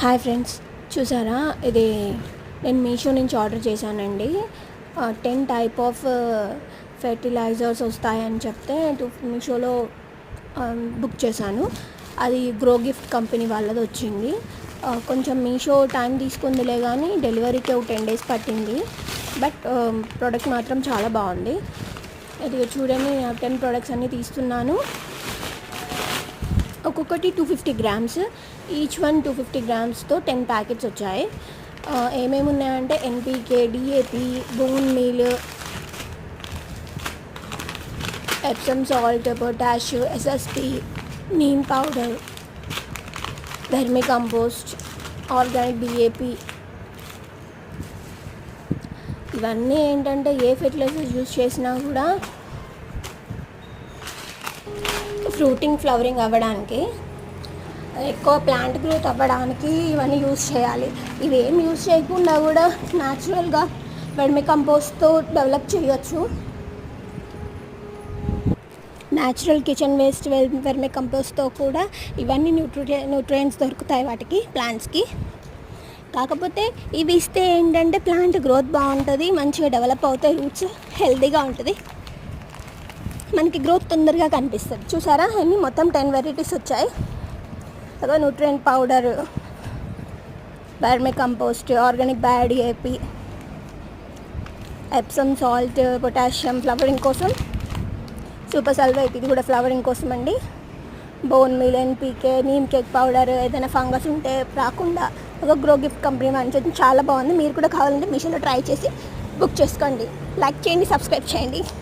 Hi friends, చూసారా ఇది నేను మీషో నుంచి ఆర్డర్ చేశానండి. 10 టైప్ ఆఫ్ ఫెర్టిలైజర్స్ వస్తాయని చెప్తే మీషోలో బుక్ చేశాను. అది గ్రో గిఫ్ట్ కంపెనీ వాళ్ళది వచ్చింది. కొంచెం మీషో టైం తీసుకుందిలే కానీ డెలివరీకి 10 days పట్టింది. బట్ ప్రోడక్ట్ మాత్రం చాలా బాగుంది. ఇది చూడండి, 10 ప్రోడక్ట్స్ అన్నీ తీస్తున్నాను. ఒక్కొక్కటి 250 grams, ఈచ్ వన్ 250 gramsతో 10 ప్యాకెట్స్ వచ్చాయి. ఏమేమి ఉన్నాయంటే NPK, DAP, bone meal, Epsom salt, potash, SSP, neem powder, vermi compost, organic DAP. ఇవన్నీ ఏంటంటే ఏ ఫెర్టిలైజర్స్ యూజ్ చేసినా కూడా ఫ్రూటింగ్, ఫ్లవరింగ్ అవ్వడానికి, ఎక్కువ ప్లాంట్ గ్రోత్ అవ్వడానికి ఇవన్నీ యూజ్ చేయాలి. ఇవి ఏం యూజ్ చేయకుండా కూడా న్యాచురల్గా వెర్మి కంపోస్ట్తో డెవలప్ చేయొచ్చు. న్యాచురల్ కిచెన్ వేస్ట్ వెర్మి కంపోస్ట్తో కూడా ఇవన్నీ న్యూట్రియంట్స్ దొరుకుతాయి వాటికి, ప్లాంట్స్కి. కాకపోతే ఇవి ఇస్తే ఏంటంటే ప్లాంట్ గ్రోత్ బాగుంటుంది, మంచిగా డెవలప్ అవుతాయి, రూట్స్ హెల్తీగా ఉంటుంది, మనకి గ్రోత్ తొందరగా కనిపిస్తుంది. చూసారా, అన్నీ మొత్తం 10 వెరైటీస్ వచ్చాయి. అదో nutrient powder, vermi compost, organic DAP, Epsom salt, potassium flowering కోసం, సూపర్ సల్ఫేట్ ఇది కూడా ఫ్లవరింగ్ కోసం అండి, bone meal, NPK, neem cake powder, ఏదైనా ఫంగస్ ఉంటే రాకుండా ఒక గ్రో గిఫ్ట్ కంపెనీ మంచి చాలా బాగుంది. మీరు కూడా కావాలంటే మీషోలో ట్రై చేసి బుక్ చేసుకోండి. లైక్ చేయండి, సబ్స్క్రైబ్ చేయండి.